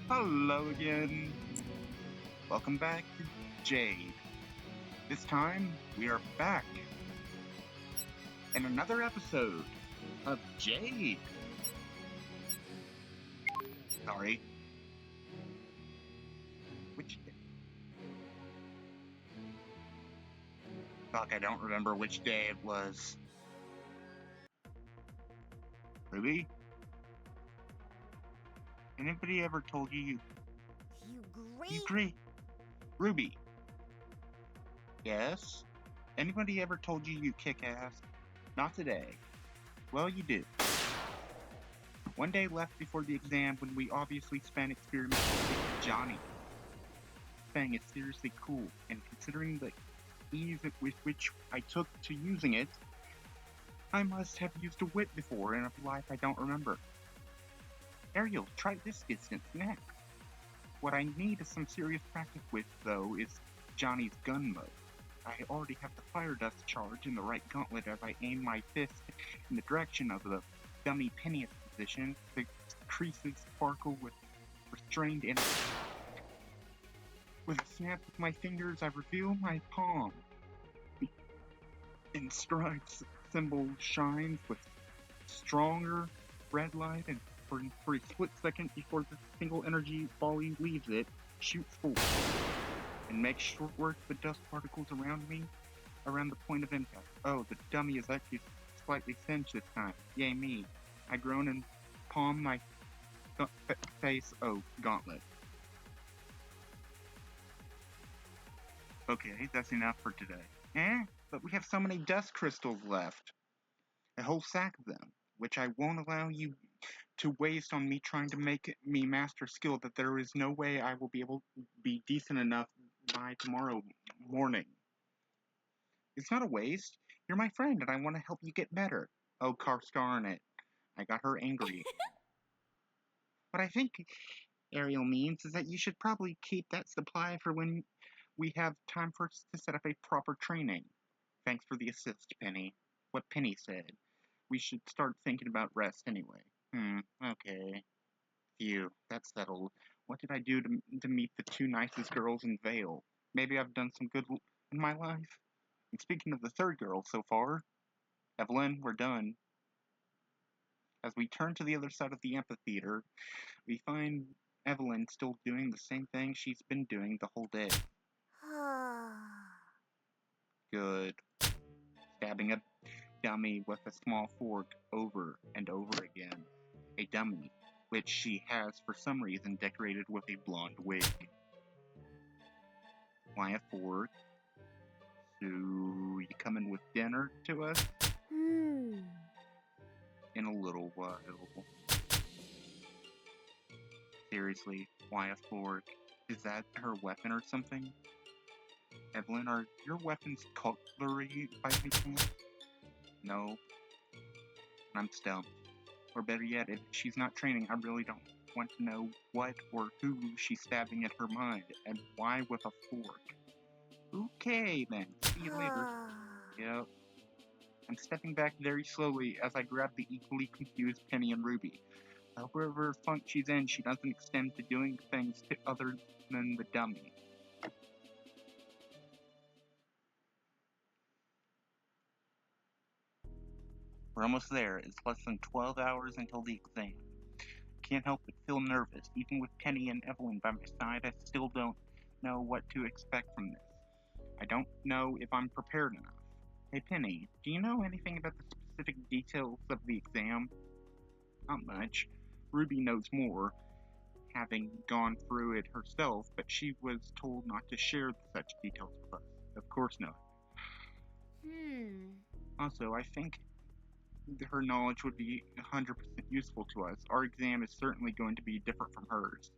Hello again. Welcome back to Jade. This time, we are back in another episode of Jade. Sorry. Which day? Fuck, I don't remember which day it was. Ruby? Anybody ever told you You you great? Ruby? Yes? Anybody ever told you kick ass? Not today. Well, you do. One day left before the exam when we obviously spent experimenting with Johnny. Thing is seriously cool, and considering the ease with which I took to using it, I must have used a whip before in a life I don't remember. Ariel, try this distance next. What I need is some serious practice with, though, is Johnny's gun mode. I already have the fire dust charge in the right gauntlet as I aim my fist in the direction of the dummy Penny's position. The creases sparkle with restrained energy. With a snap of my fingers, I reveal my palm. The inscribed symbol shines with stronger red light, and for a split second before the single energy volley leaves it, shoots forward and makes short work of the dust particles around me, around the point of impact. Oh, the dummy is actually slightly singed this time. Yay me. I groan and palm my face. Oh, gauntlet. Okay, that's enough for today. But we have so many dust crystals left. A whole sack of them, which I won't allow you to waste on me trying to make me master skill that there is no way I will be able to be decent enough by tomorrow morning. It's not a waste. You're my friend and I want to help you get better. Oh, darn it. I got her angry. What I think Ariel means is that you should probably keep that supply for when we have time for us to set up a proper training. Thanks for the assist, Penny. What Penny said. We should start thinking about rest anyway. Okay. Phew, that's settled. What did I do to meet the two nicest girls in Vale? Maybe I've done some good in my life? And speaking of the third girl so far, Evelyn, we're done. As we turn to the other side of the amphitheater, we find Evelyn still doing the same thing she's been doing the whole day. Good. Stabbing a dummy with a small fork over and over again. A dummy, which she has for some reason decorated with a blonde wig. Why a fork? So, you coming with dinner to us? In a little while. Seriously, why a fork? Is that her weapon or something? Evelyn, are your weapons cutlery by any chance? No. I'm stumped. Or better yet, if she's not training, I really don't want to know what or who she's stabbing at her mind, and why with a fork. Okay then, see you later. Yep. I'm stepping back very slowly as I grab the equally confused Penny and Ruby. However funk she's in, she doesn't extend to doing things other than the dummy. We're almost there. It's less than 12 hours until the exam. Can't help but feel nervous. Even with Penny and Evelyn by my side, I still don't know what to expect from this. I don't know if I'm prepared enough. Hey Penny, do you know anything about the specific details of the exam? Not much. Ruby knows more, having gone through it herself, but she was told not to share such details with us. Of course not. Also, I think her knowledge would be 100% useful to us. Our exam is certainly going to be different from hers.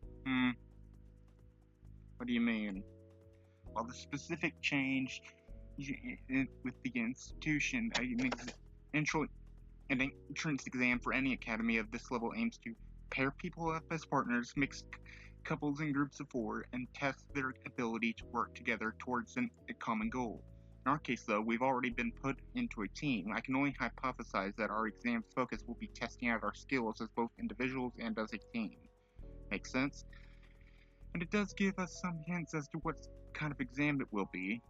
What do you mean? While the specific change with the institution, an entrance exam for any academy of this level aims to pair people up as partners, mix couples in groups of 4, and test their ability to work together towards a common goal. In our case, though, we've already been put into a team. I can only hypothesize that our exam's focus will be testing out our skills as both individuals and as a team. Make sense? But it does give us some hints as to what kind of exam it will be.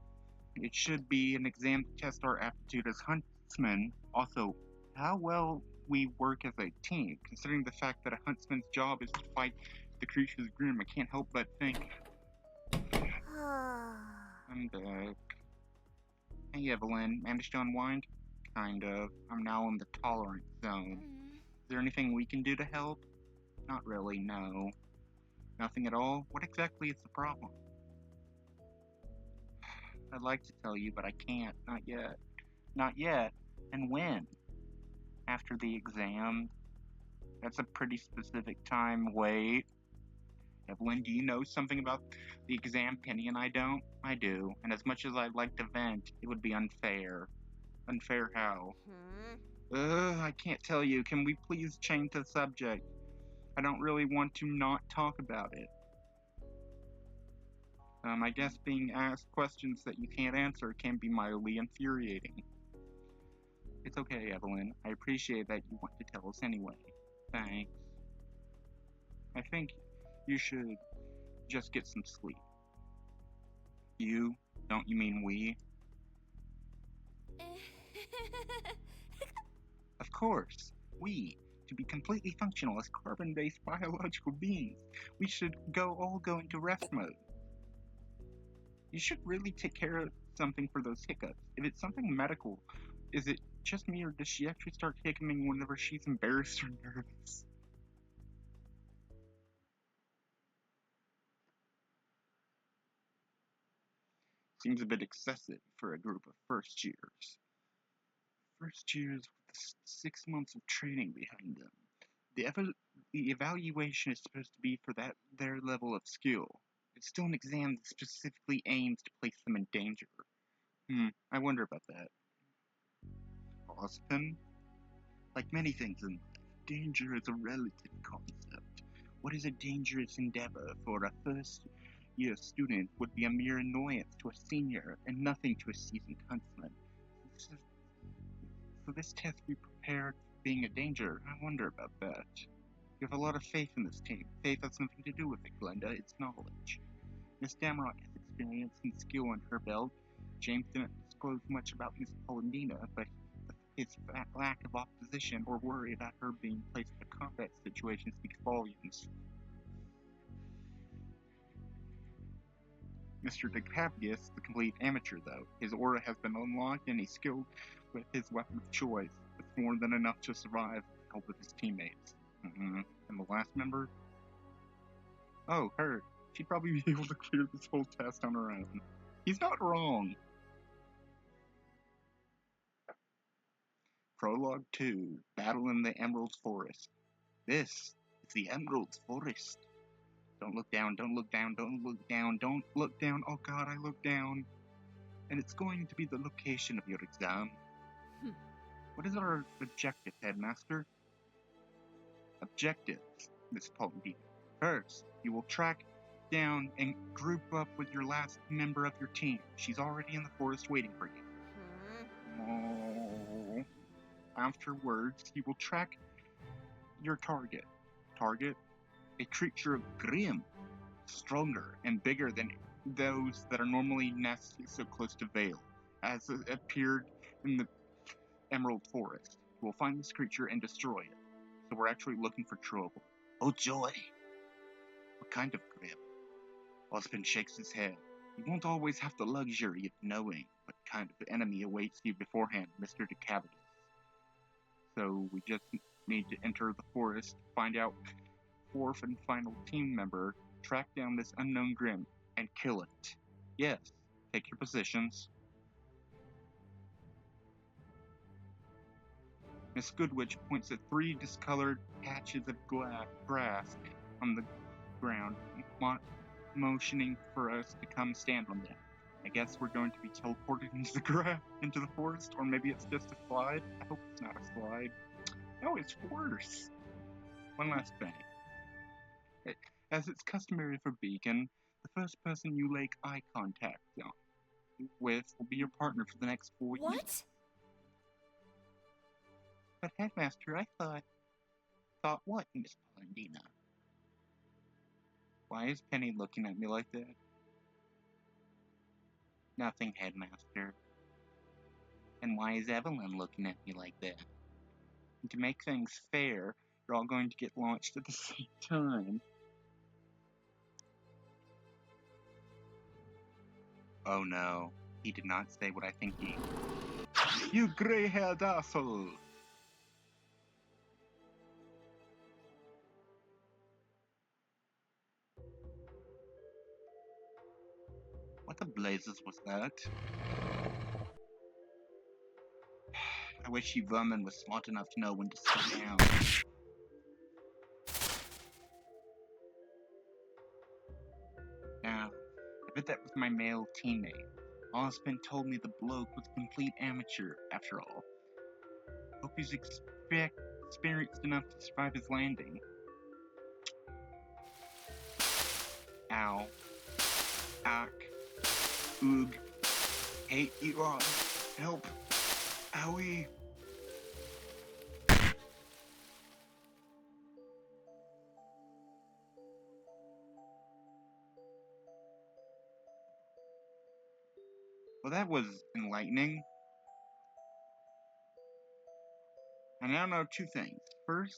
It should be an exam to test our aptitude as huntsmen. Also, how well we work as a team, considering the fact that a huntsman's job is to fight the creatures of Grimm. I can't help but think. I'm back. Hey, Evelyn, managed to unwind? Kind of. I'm now in the tolerant zone. Is there anything we can do to help? Not really, no. Nothing at all? What exactly is the problem? I'd like to tell you, but I can't. Not yet. Not yet? And when? After the exam? That's a pretty specific time. Wait. Evelyn, do you know something about the exam Penny and I don't? I do. And as much as I'd like to vent, it would be unfair. Unfair how? I can't tell you. Can we please change the subject? I don't really want to not talk about it. I guess being asked questions that you can't answer can be mildly infuriating. It's okay, Evelyn. I appreciate that you want to tell us anyway. Thanks. I think you should just get some sleep. You? Don't you mean we? Of course, we. To be completely functional as carbon-based biological beings, we should all go into rest mode. You should really take care of something for those hiccups. If it's something medical, is it just me or does she actually start hiccuping whenever she's embarrassed or nervous? Seems a bit excessive for a group of first years. First years with 6 months of training behind them. The evaluation is supposed to be for their level of skill. It's still an exam that specifically aims to place them in danger. I wonder about that. Ospen? Like many things in life, danger is a relative concept. What is a dangerous endeavor for a first-year student would be a mere annoyance to a senior and nothing to a seasoned huntsman. For this test, we prepared for being a danger. I wonder about that. You have a lot of faith in this team. Faith has nothing to do with it, Glenda. It's knowledge. Miss Damrock has experience and skill on her belt. James didn't disclose much about Miss Polendina, but his lack of opposition or worry about her being placed in a combat situation speaks volumes. Mr. DeCavius, the complete amateur, though. His aura has been unlocked and he's skilled with his weapon of choice. It's more than enough to survive and help with his teammates. And the last member? Oh, her. She'd probably be able to clear this whole test on her own. He's not wrong. Prologue 2. Battle in the Emerald Forest. This is the Emerald Forest. Don't look down, don't look down, don't look down, don't look down. Oh god, I looked down. And it's going to be the location of your exam. What is our objective, Headmaster? Objectives, Miss Polendina. First, you will track down and group up with your last member of your team. She's already in the forest waiting for you. Oh. Afterwards, you will track your target. Target? A creature of Grimm. Stronger and bigger than those that are normally nested so close to Vale, as it appeared in the Emerald Forest. We'll find this creature and destroy it. So we're actually looking for trouble. Oh joy! What kind of Grimm? Ospen shakes his head. You won't always have the luxury of knowing what kind of enemy awaits you beforehand, Mr. DeCavitus. So we just need to enter the forest, find out fourth and final team member, track down this unknown Grimm, and kill it. Yes, take your positions. Miss Goodwitch points at 3 discolored patches of grass on the ground, motioning for us to come stand on them. I guess we're going to be teleported into the forest, or maybe it's just a slide. I hope it's not a slide. No, it's worse. One last thing. As it's customary for Beacon, the first person you make eye contact with will be your partner for the next 4 years. What? But Headmaster, I thought what, Miss Polendina? Why is Penny looking at me like that? Nothing, Headmaster. And why is Evelyn looking at me like that? And to make things fair, you're all going to get launched at the same time. Oh no, he did not say what I think he... You gray-haired asshole! What the blazes was that? I wish you vermin was smart enough to know when to sit down. Now, I bet that was my male teammate. Osmond told me the bloke was a complete amateur, after all. Hope he's experienced enough to survive his landing. Ow. Ack. Oog. Hate you all. Help. Owie. Well, that was enlightening. I now know two things. First,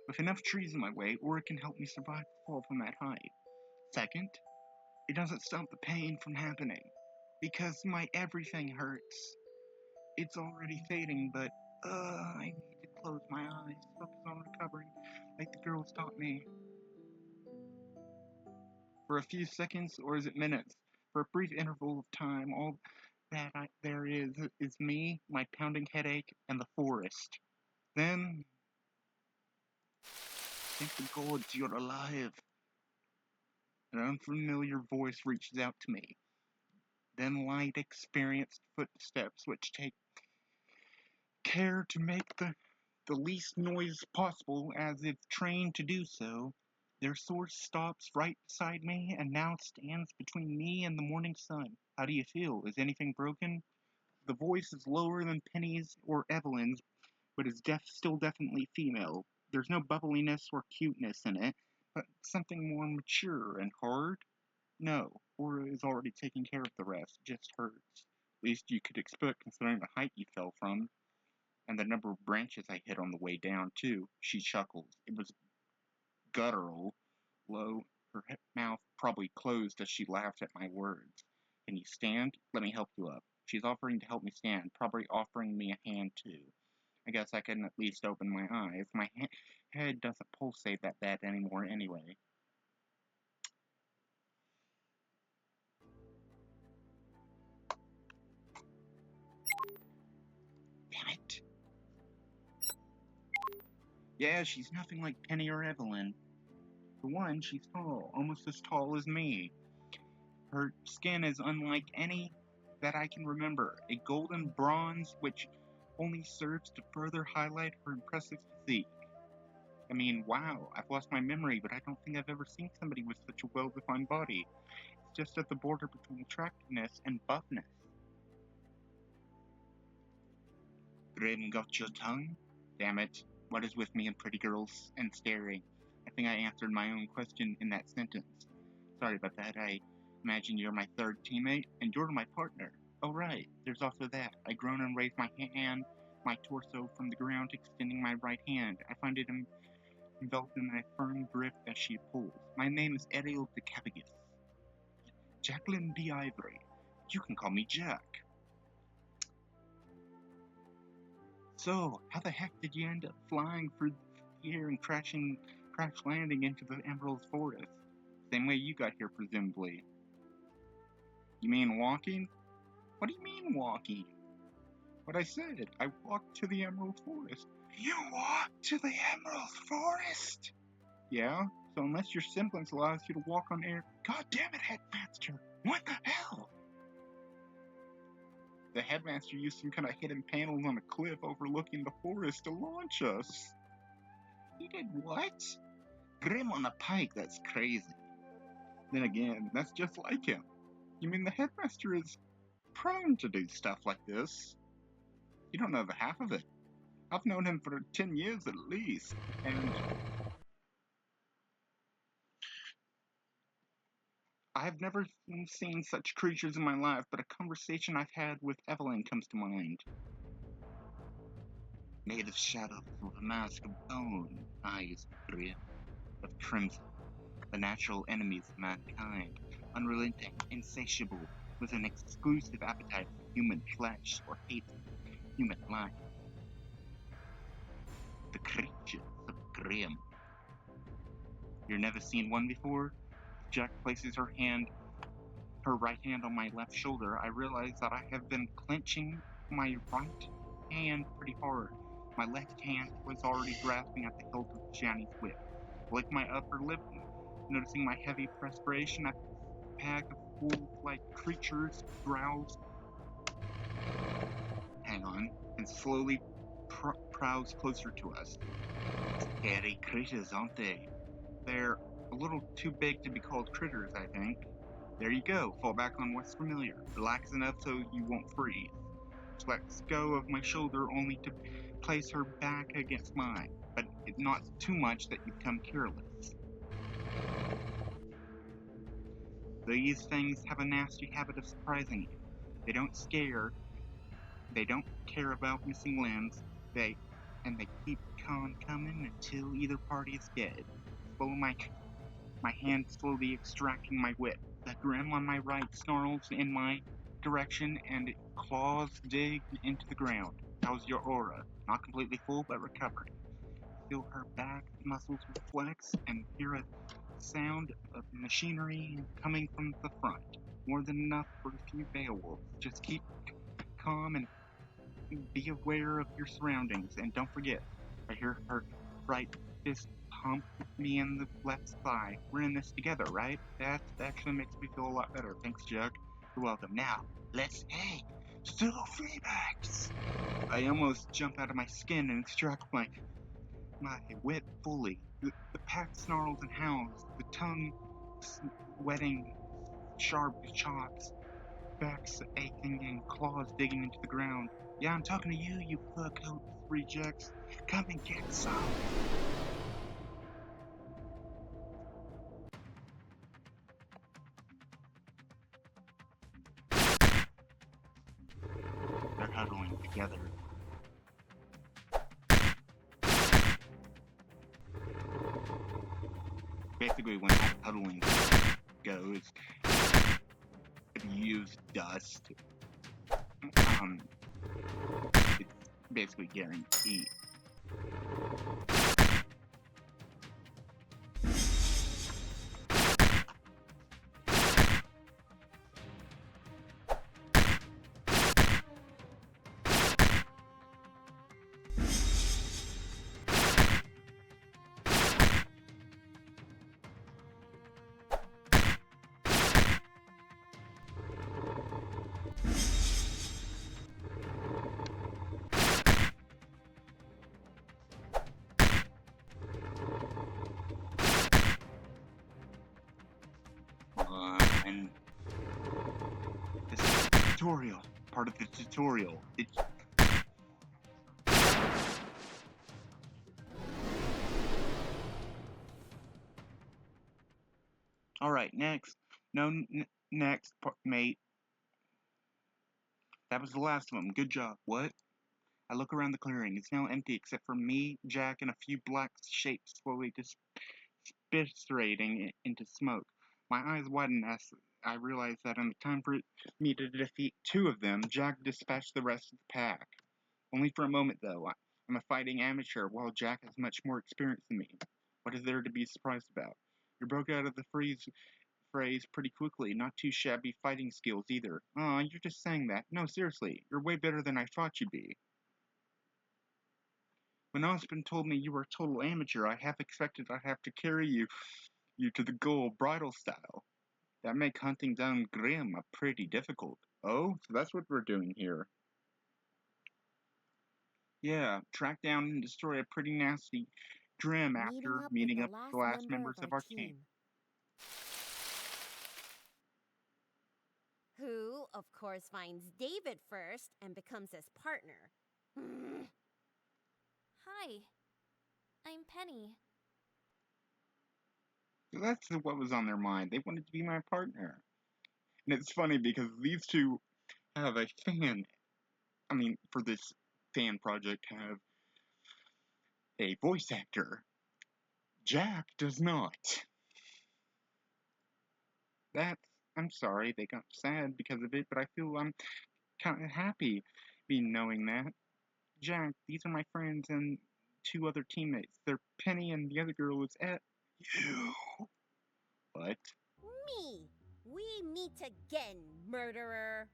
with enough trees in my way, Aura can help me survive the fall from that height. Second, it doesn't stop the pain from happening. Because my everything hurts. It's already fading, but, I need to close my eyes, focus on recovering, like the girls taught me. For a few seconds, or is it minutes? For a brief interval of time, all that there is me, my pounding headache, and the forest. Then, thank the gods you're alive. An unfamiliar voice reaches out to me. Then light, experienced footsteps which take care to make the least noise possible, as if trained to do so. Their source stops right beside me and now stands between me and the morning sun. How do you feel? Is anything broken? The voice is lower than Penny's or Evelyn's, but is still definitely female. There's no bubbliness or cuteness in it, but something more mature and hard. No, Aura is already taking care of the rest, just hurts. At least you could expect considering the height you fell from. And the number of branches I hit on the way down, too. She chuckles. It was guttural, low, her mouth probably closed as she laughed at my words. Can you stand? Let me help you up. She's offering to help me stand, probably offering me a hand, too. I guess I can at least open my eyes. My head doesn't pulsate that bad anymore anyway. Damn it. Yeah, she's nothing like Penny or Evelyn. For one, she's tall, almost as tall as me. Her skin is unlike any that I can remember, a golden bronze which only serves to further highlight her impressive physique. I mean, wow, I've lost my memory, but I don't think I've ever seen somebody with such a well-defined body. It's just at the border between attractiveness and buffness. Grim got your tongue? Damn it, what is with me and pretty girls and staring? I think I answered my own question in that sentence. Sorry about that, I imagine you're my third teammate, and you're my partner. Oh right, there's also that. I groan and raise my hand, my torso from the ground, extending my right hand. I find it enveloped in a firm grip as she pulls. My name is Ariel de Cabagus. Jacqueline B. Ivory. You can call me Jack. So, how the heck did you end up flying through here and crash landing into the Emerald Forest? Same way you got here, presumably. You mean walking? What do you mean walking? What I said, I walked to the Emerald Forest. You walked to the Emerald Forest? Yeah, so unless your semblance allows you to walk on air... God damn it, Headmaster! What the hell? The Headmaster used some kind of hidden panels on a cliff overlooking the forest to launch us. He did what? Grim on a pike, that's crazy. Then again, that's just like him. You mean the Headmaster is prone to do stuff like this? You don't know the half of it. I've known him for 10 years at least, and I've never seen such creatures in my life, but a conversation I've had with Evelyn comes to mind. Made of shadows with a mask of bone, eyes grim, of crimson, the natural enemies of mankind, unrelenting, insatiable, with an exclusive appetite for human flesh or hate human life. The creatures of Grimm. You've never seen one before? Jack places her right hand on my left shoulder. I realize that I have been clenching my right hand pretty hard. My left hand was already grasping at the hilt of Johnny's whip. I lick my upper lip, noticing my heavy perspiration as the pack of wolf-like creatures growls. Hang on, and slowly prowls closer to us. Scary critters, aren't they? They're a little too big to be called critters, I think. There you go, fall back on what's familiar. Relax enough so you won't freeze. She lets go of my shoulder only to place her back against mine, but not too much that you become careless. These things have a nasty habit of surprising you. They don't care about missing limbs, and they keep on coming until either party is dead. Follow my hand slowly extracting my whip. The Grim on my right snarls in my direction and claws dig into the ground. How's your aura? Not completely full, but recovering. Feel her back muscles flex and hear a sound of machinery coming from the front. More than enough for a few Beowulfs. Just keep calm and be aware of your surroundings, and don't forget. I hear her right fist pump me in the left thigh. We're in this together, right? That actually makes me feel a lot better. Thanks, Jack. You're welcome. Now, hey, still feedbacks. I almost jump out of my skin and extract my whip fully. The pack snarls and howls, the tongue wetting sharp chops, backs aching and claws digging into the ground. Yeah, I'm talking to you, you fuck rejects. Come and get some. They're huddling together. Basically, when that huddling goes, if you use dust, it's basically guaranteed. And this is the tutorial, part of the tutorial. Alright, next. Next, mate. That was the last of them. Good job. What? I look around the clearing. It's now empty except for me, Jack, and a few black shapes slowly disparating into smoke. My eyes widen as I realize that in the time for me to defeat two of them, Jack dispatched the rest of the pack. Only for a moment, though. I'm a fighting amateur, while Jack has much more experience than me. What is there to be surprised about? You broke out of the phrase pretty quickly. Not too shabby fighting skills either. Aw, you're just saying that. No, seriously, you're way better than I thought you'd be. When Osmond told me you were a total amateur, I half expected I'd have to carry you to the goal bridal style. That make hunting down Grimm pretty difficult. Oh, so that's what we're doing here. Yeah, track down and destroy a pretty nasty Grimm after meeting up with the last members of our team. Who, of course, finds David first and becomes his partner. Hi, I'm Penny. That's what was on their mind. They wanted to be my partner. And it's funny because these two have a fan. I mean, for this fan project, have a voice actor. Jack does not. I'm sorry they got sad because of it, but I feel I'm kind of happy being knowing that. Jack, these are my friends and two other teammates. They're Penny and the other girl is at you. What? Me. We meet again, murderer.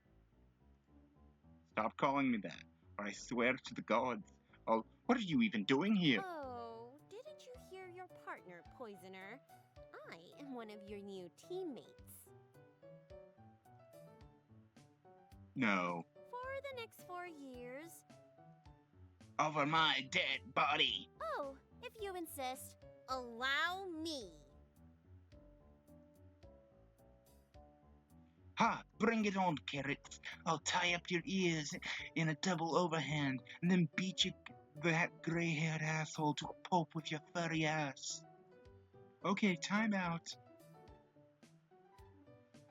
Stop calling me that, or I swear to the gods. Oh, what are you even doing here? Oh, didn't you hear your partner, Poisoner? I am one of your new teammates. No. For the next 4 years. Over my dead body. Oh, if you insist, allow me. Ha! Bring it on, carrots. I'll tie up your ears in a double overhand and then beat you, that gray-haired asshole, to a pulp with your furry ass. Okay, time out.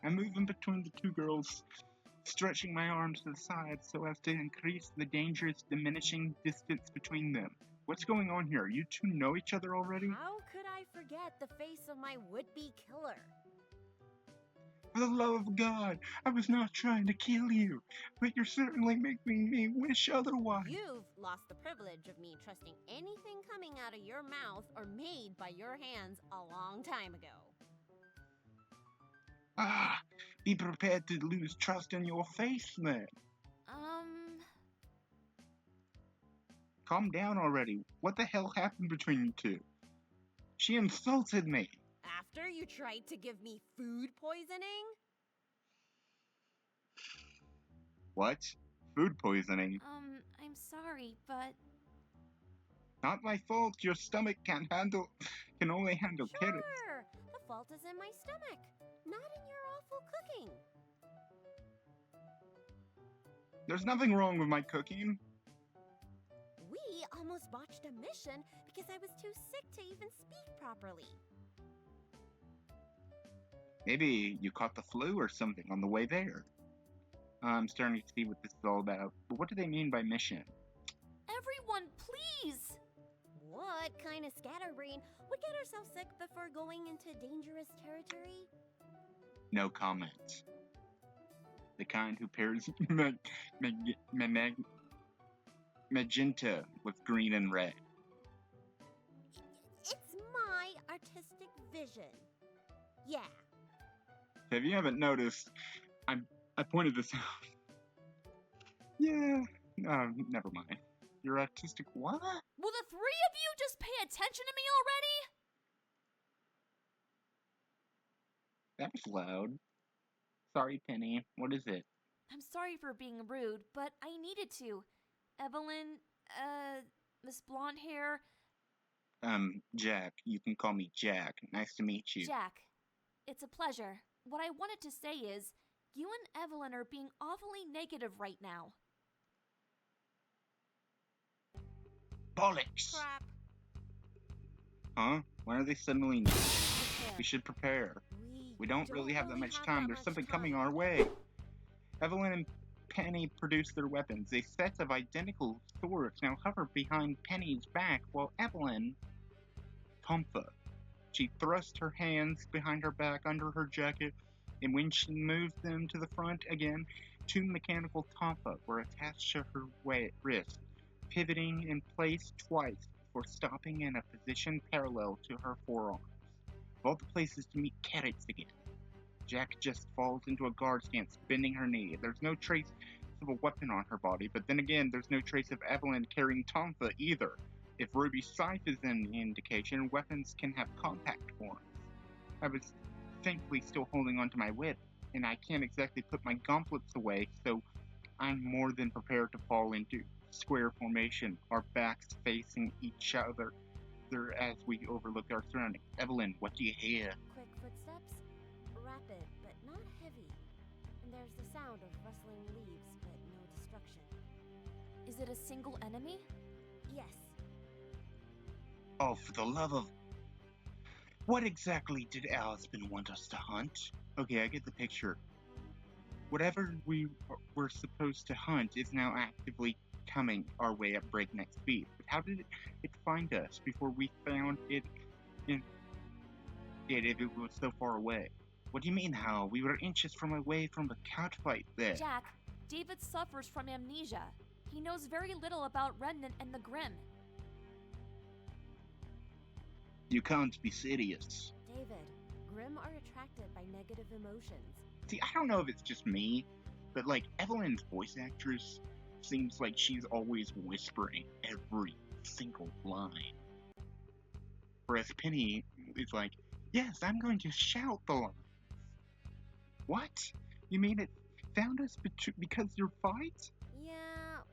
I'm moving between the two girls, stretching my arms to the side so as to increase the dangerous diminishing distance between them. What's going on here? You two know each other already? How could I forget the face of my would-be killer? For the love of God, I was not trying to kill you, but you're certainly making me wish otherwise. You've lost the privilege of me trusting anything coming out of your mouth or made by your hands a long time ago. Ah, be prepared to lose trust in your face, then. Calm down already. What the hell happened between you two? She insulted me. After you tried to give me food poisoning? What? Food poisoning? I'm sorry, but... Not my fault. Your stomach can only handle carrots. Sure, the fault is in my stomach, not in your awful cooking. There's nothing wrong with my cooking. We almost botched a mission because I was too sick to even speak properly. Maybe you caught the flu or something on the way there. I'm starting to see what this is all about. But what do they mean by mission? Everyone, please! What kind of scatterbrain would get herself sick before going into dangerous territory? No comment. The kind who pairs magenta with green and red. It's my artistic vision. Yeah. If you haven't noticed, I pointed this out. Yeah, never mind. Your artistic what? Will the three of you just pay attention to me already? That was loud. Sorry, Penny. What is it? I'm sorry for being rude, but I needed to. Evelyn, Miss Blonde Hair... Jack. You can call me Jack. Nice to meet you. Jack, it's a pleasure. What I wanted to say is, you and Evelyn are being awfully negative right now. Bollocks! Crap. Huh? Why are they suddenly... We should prepare. We don't really have that much time. There's something coming our way. Evelyn and Penny produce their weapons. A set of identical swords now hover behind Penny's back while Evelyn... Tonfa. She thrusts her hands behind her back under her jacket, and when she moves them to the front again, two mechanical tonfa were attached to her wrist, pivoting in place twice before stopping in a position parallel to her forearms. Of all the places to meet carrots again, Jack just falls into a guard stance, bending her knee. There's no trace of a weapon on her body, but then again, there's no trace of Evelyn carrying tonfa either. If Ruby's scythe is an indication, weapons can have compact forms. I was thankfully still holding onto my whip, and I can't exactly put my gauntlets away, so I'm more than prepared to fall into square formation, our backs facing each other as we overlook our surroundings. Evelyn, what do you hear? Quick footsteps, rapid but not heavy. And there's the sound of rustling leaves, but no destruction. Is it a single enemy? Yes. Oh, for the love of... What exactly did Alispin want us to hunt? Okay, I get the picture. Whatever we were supposed to hunt is now actively coming our way at breakneck speed. But how did it find us before we found it if it was so far away? What do you mean how? We were inches away from a catfight there. Jack, David suffers from amnesia. He knows very little about Remnant and the Grimm. You can't be serious. David, Grimm are attracted by negative emotions. See, I don't know if it's just me, but like Evelyn's voice actress seems like she's always whispering every single line. Whereas Penny is like, yes, I'm going to shout the lines. What? You mean it found us because your fight? Yeah,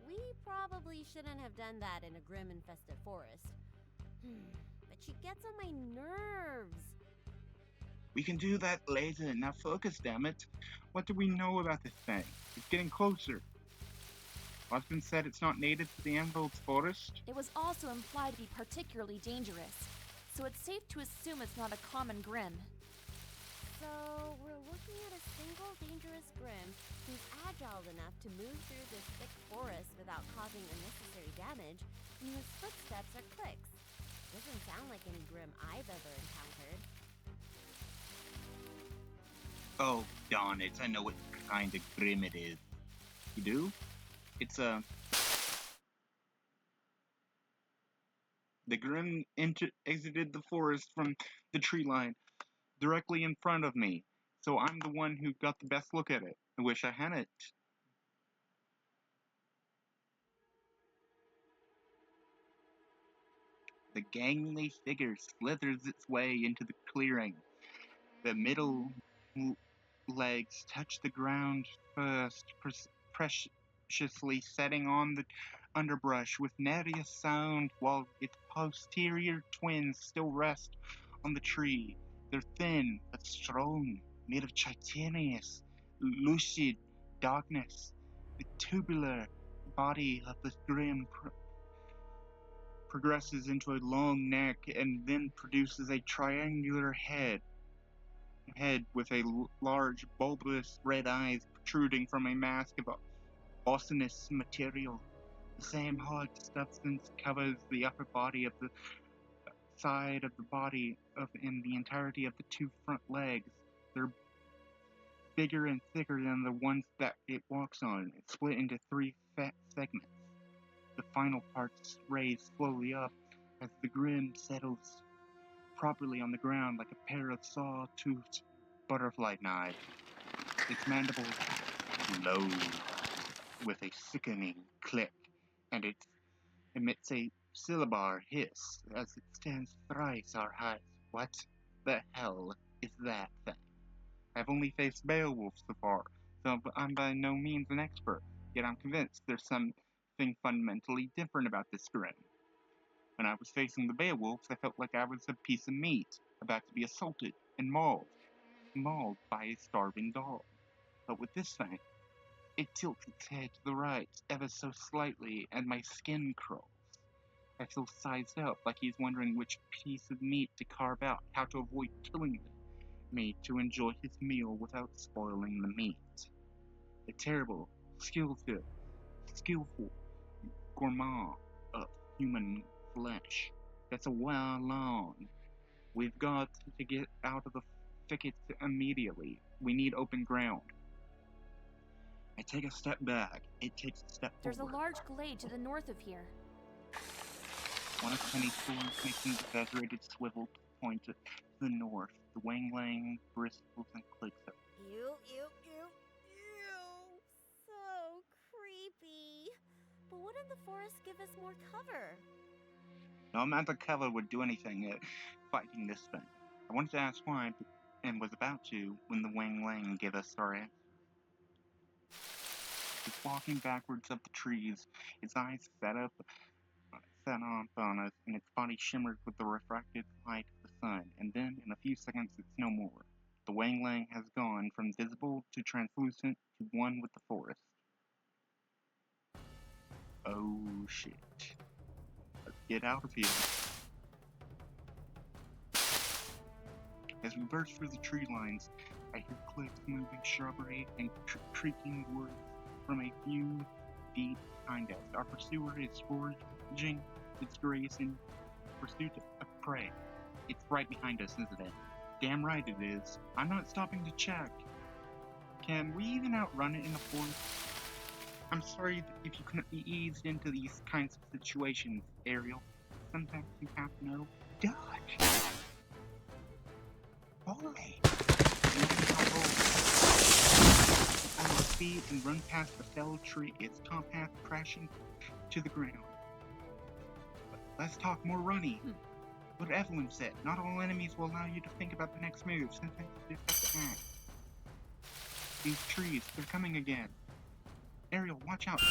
we probably shouldn't have done that in a Grimm-infested forest. But she gets on my nerves. We can do that later. Now focus, damn it. What do we know about this thing? It's getting closer. Husband said it's not native to the Emerald's forest. It was also implied to be particularly dangerous, so it's safe to assume it's not a common Grimm. So, we're looking at a single dangerous Grimm who's agile enough to move through this thick forest without causing unnecessary damage, and whose footsteps are clicks. Doesn't sound like any Grimm I've ever encountered. Oh, darn it. I know what kind of Grimm it is. You do? It's the Grimm exited the forest from the tree line directly in front of me, so I'm the one who got the best look at it. I wish I hadn't. The gangly figure slithers its way into the clearing. The middle legs touch the ground first, preciously setting on the underbrush with nary a sound, while its posterior twins still rest on the tree. They're thin but strong, made of chitinous, lucid darkness. The tubular body of the Grimm progresses into a long neck and then produces a triangular head with a large, bulbous red eyes protruding from a mask of osseous material. The same hard substance covers the upper body of the side of the body in the entirety of the two front legs. They're bigger and thicker than the ones that it walks on. It's split into three fat segments. The final parts raise slowly up as the Grimm settles properly on the ground like a pair of saw-toothed butterfly knives. Its mandibles load with a sickening click, and it emits a syllable hiss as it stands thrice our height. What the hell is that thing? I've only faced Beowulf so far, so I'm by no means an expert, yet I'm convinced there's something fundamentally different about this Grimm. When I was facing the Beowulfs, I felt like I was a piece of meat, about to be assaulted and mauled by a starving dog. But with this thing, it tilts its head to the right ever so slightly, and my skin crawls. I feel sized up, like he's wondering which piece of meat to carve out, how to avoid killing me to enjoy his meal without spoiling the meat. A terrible, skillful gourmand of human flesh. That's a well long. We've got to get out of the thicket immediately. We need open ground. I take a step back. It takes a step There's forward. a large glade to the north of here. One of Penny's swords makes an exaggerated swivel to point to the north. The wangling bristles and clicks up. Ew. So creepy. But wouldn't the forest give us more cover? No amount of cover would do anything fighting this thing. I wanted to ask why, and was about to, when the wangling gave us our answer. It's walking backwards up the trees, its eyes set off on us, and its body shimmers with the refracted light of the sun, and then, in a few seconds, it's no more. The wangling has gone from visible to translucent to one with the forest. Oh shit. Let's get out of here. As we burst through the tree lines, I hear clicks moving shrubbery and creaking woods from a few feet behind us. Our pursuer is forging its race in pursuit of prey. It's right behind us, isn't it? Damn right it is. I'm not stopping to check. Can we even outrun it in the forest? I'm sorry if you couldn't be eased into these kinds of situations, Ariel. Sometimes you have to know. Dodge! Holy! On our feet and run past the felled tree, its top half crashing to the ground. But let's talk more runny. What Evelyn said, not all enemies will allow you to think about the next move. Sometimes you just have to act. These trees, they're coming again. Ariel, watch out.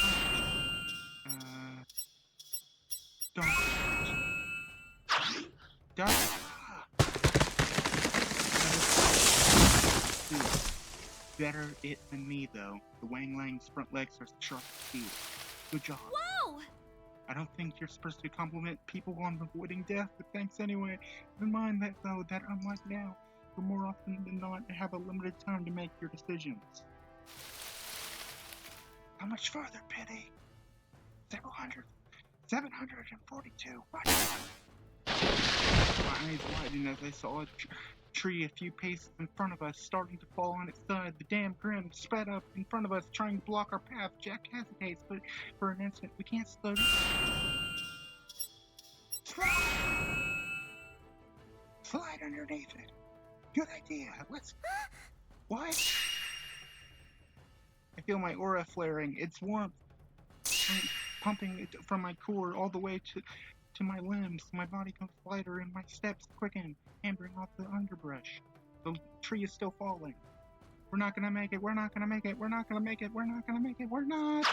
Don't. Don't. Better it than me, though. The Wang Lang's front legs are sharp as steel. Good job. Whoa! I don't think you're supposed to compliment people on avoiding death, but thanks anyway. Never mind that, though, that unlike now, you'll more often than not have a limited time to make your decisions. How much further, Pity? 742. What? My eyes widened as I saw a tree a few paces in front of us, starting to fall on its side. The damn grim sped up in front of us, trying to block our path. Jack hesitates, but for an instant, we can't slow down. Slide underneath it. Good idea. Let's... What? I feel my aura flaring. It's warmth. Pumping it from my core all the way to my limbs. My body comes lighter and my steps quicken, hammering off the underbrush. The tree is still falling. We're not gonna make it. We're not gonna make it. We're not gonna make it. We're not gonna make it. We're not.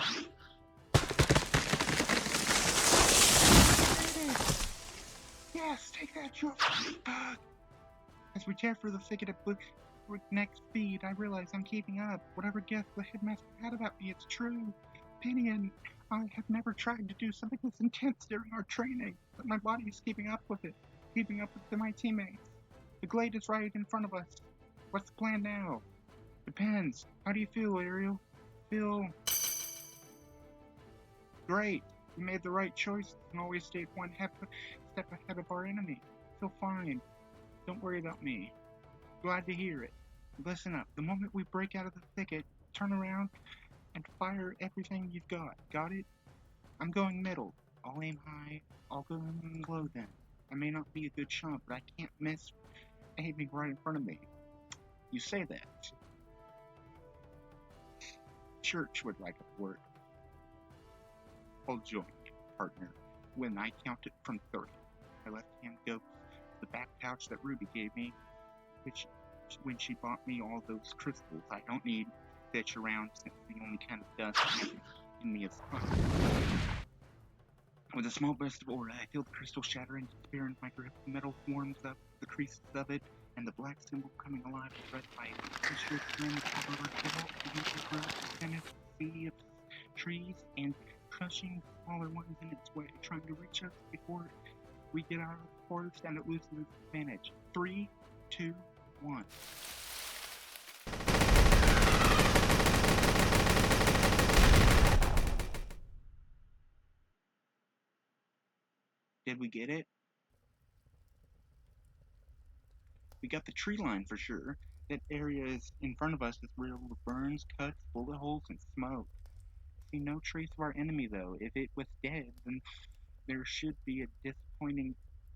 Yes, take that, you. As we tear through the thicket at next speed, I realize I'm keeping up. Whatever gift the headmaster had about me, it's true. Penny and I have never tried to do something this intense during our training, but my body is keeping up with it, keeping up with my teammates. The glade is right in front of us. What's the plan now? Depends. How do you feel, Ariel? Feel great. We made the right choice and always stayed one step ahead of our enemy. Feel fine. Don't worry about me. Glad to hear it. Listen up. The moment we break out of the thicket, turn around and fire everything you've got. Got it? I'm going middle. I'll aim high. I'll go low then. I may not be a good shot, but I can't miss aiming right in front of me. You say that. Church would like a word. I'll join you, partner, when I count it from 30. My left hand goes to the back pouch that Ruby gave me, which when she bought me all those crystals I don't need to fish around since the only kind of dust in me is fun. With a small burst of aura, I feel the crystal shattering, disappear in my grip. The metal warms up the creases of it, and the black symbol coming alive with red light. The sheer trend of our finish the sea of trees and crushing smaller ones in its way, trying to reach us before we get out of the forest and it loses its advantage. 3, 2, 1. Did we get it? We got the tree line for sure. That area is in front of us is riddled with burns, cuts, bullet holes, and smoke. See no trace of our enemy though. If it was dead, then there should be a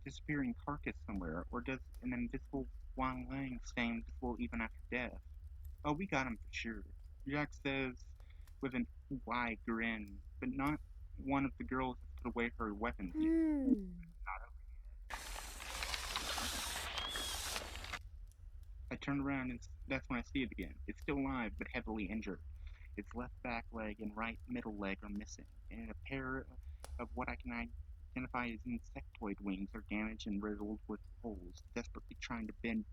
disappearing carcass somewhere. Or does an invisible Wang Lang stay invisible even after death? Oh, we got him for sure. Jack says with an wide grin, but not one of the girls has put away her weapons yet. Not over yet. I turn around and that's when I see it again. It's still alive, but heavily injured. Its left back leg and right middle leg are missing, and a pair of what I can identify as insectoid wings are damaged and riddled with holes, desperately trying to bend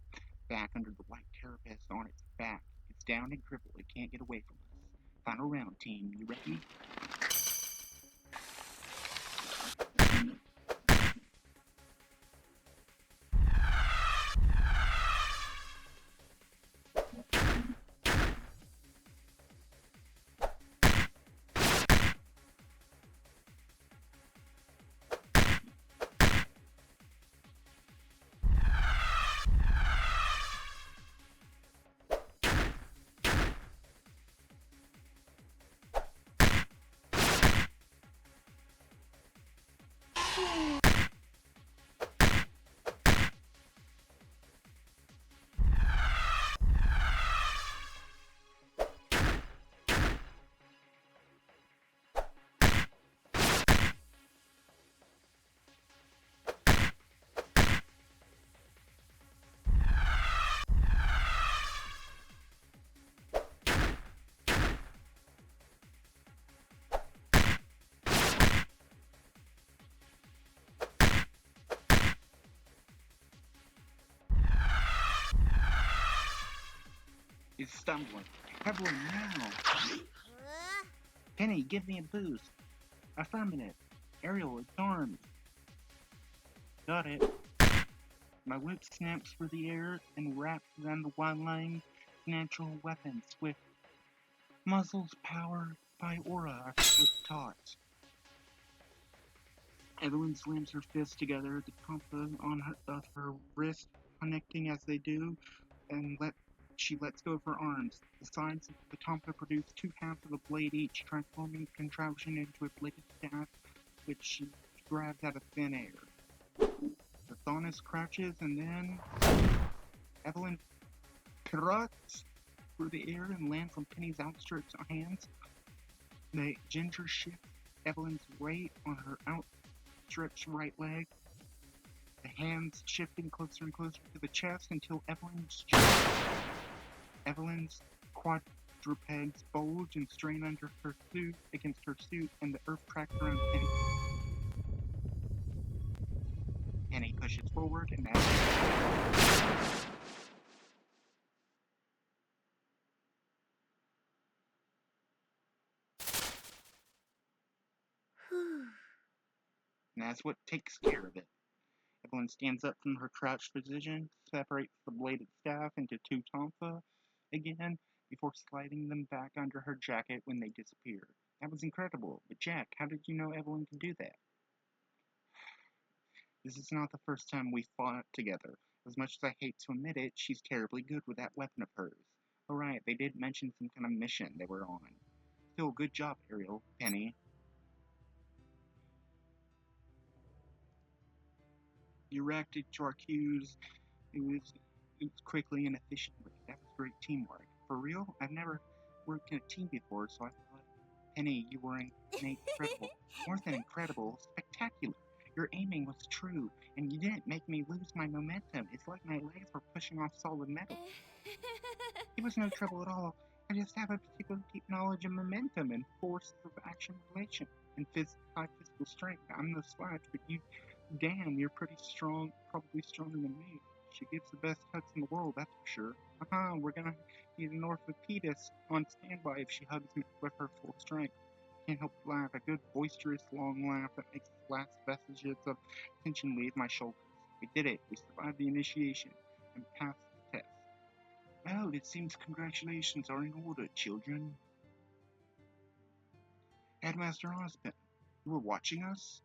back under the white carapace on its back. It's down and crippled. It can't get away from us. Final round, team. You ready? is stumbling. Evelyn, now! Uh, Penny, give me a boost. Affirmative. Ariel, ignore me. Got it. My whip snaps through the air and wraps around the wildling's natural weapon, swift. Muzzles powered by aura are split taut. Evelyn slams her fists together, the tonfa of her wrist connecting as they do, and she lets go of her arms. The sides of the tonfa produce two halves of a blade each, transforming the contraption into a bladed staff, which she grabs out of thin air. The Thonis crouches, and then Evelyn struts through the air and lands on Penny's outstretched hands. The ginger shifts Evelyn's weight on her outstretched right leg, the hands shifting closer and closer to the chest until Evelyn's quadrupeds bulge and strain under her suit against her suit, and the earth cracks around Penny. Penny pushes forward, and that's what takes care of it. Evelyn stands up from her crouched position, separates the bladed staff into two tonfa again, before sliding them back under her jacket when they disappear. That was incredible, but Jack, how did you know Evelyn could do that? This is not the first time we fought together. As much as I hate to admit it, she's terribly good with that weapon of hers. Alright, they did mention some kind of mission they were on. Still, good job, Ariel, Penny. You reacted to our cues. It was quickly and efficiently. That was great teamwork. For real? I've never worked in a team before, so I thought, Penny, you were incredible. More than incredible, spectacular. Your aiming was true, and you didn't make me lose my momentum. It's like my legs were pushing off solid metal. It was no trouble at all. I just have a particular deep knowledge of momentum and force of action relation and high physical strength. I'm no slouch, but damn, you're pretty strong, probably stronger than me. She gives the best hugs in the world, that's for sure. We're gonna need an orthopedist on standby if she hugs me with her full strength. Can't help but laugh, a good, boisterous, long laugh that makes the last vestiges of tension leave my shoulders. We did it. We survived the initiation and passed the test. Well, it seems congratulations are in order, children. Headmaster Osborne, you were watching us?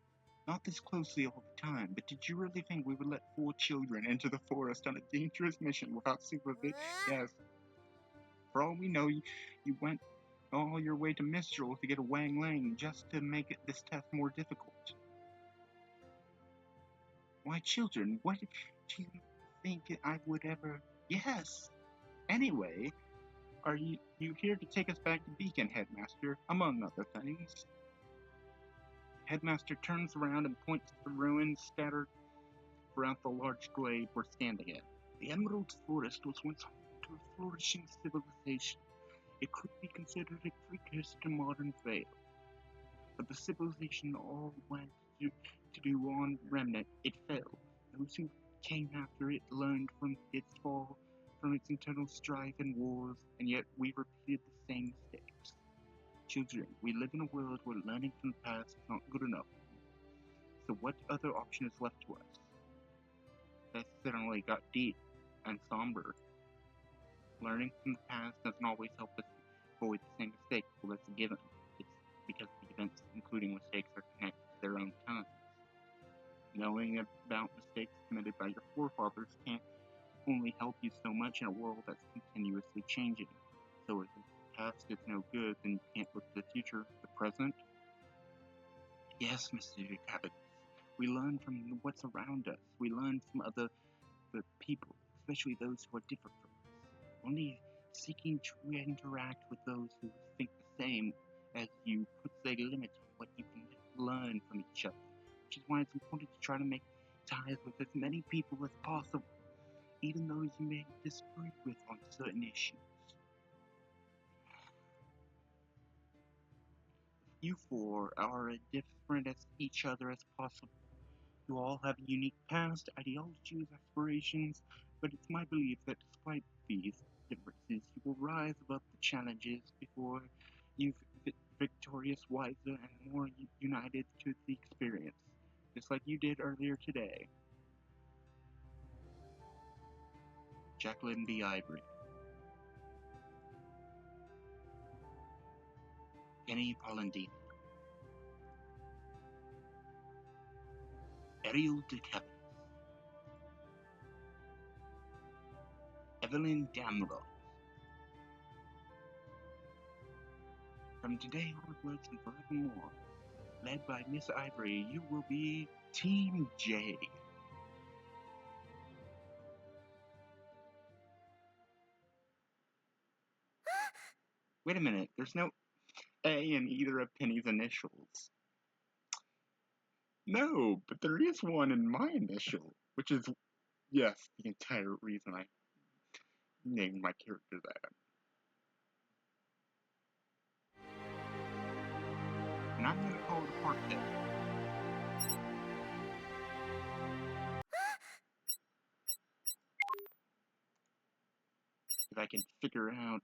Not this closely all the time, but did you really think we would let 4 children into the forest on a dangerous mission without supervision? Yes. For all we know, you went all your way to Mistral to get a Wang Lang just to make this test more difficult. Why, children, what do you think I would ever... Yes! Anyway, are you here to take us back to Beacon, Headmaster, among other things? Headmaster turns around and points to the ruins scattered throughout the large glade we're standing in. The Emerald Forest was once home to a flourishing civilization. It could be considered a precursor to modern Vale. But the civilization all went to do on remnant. It fell. Those who came after it learned from its fall, from its internal strife and wars, and yet we repeated the same mistakes. Children, we live in a world where learning from the past is not good enough. So what other option is left to us? That suddenly got deep and somber. Learning from the past doesn't always help us avoid the same mistakes. Well, that's a given. It's because the events, including mistakes, are connected to their own times. Knowing about mistakes committed by your forefathers can't only help you so much in a world that's continuously changing. So if the past is no good, then you can't look to the future, the present. Yes, Mr. Cabot. We learn from what's around us. We learn from other people, especially those who are different from us. Only seeking to interact with those who think the same as you puts a limit on what you can learn from each other, which is why it's important to try to make ties with as many people as possible, even those you may disagree with on certain issues. You 4 are as different as each other as possible. You all have a unique past, ideologies, aspirations, but it's my belief that despite these differences, you will rise above the challenges before you victorious, wiser, and more united to the experience, just like you did earlier today. Jacqueline B. Ivory. Kenny Polendino. Ariel DeCavis. Evelyn Damrose. From today onwards and forevermore, led by Miss Ivory, you will be Team J. Wait a minute, there's no A in either of Penny's initials. No, but there is one in my initial, which is, yes, the entire reason I named my character that. And I'm gonna call it a part day. If I can figure out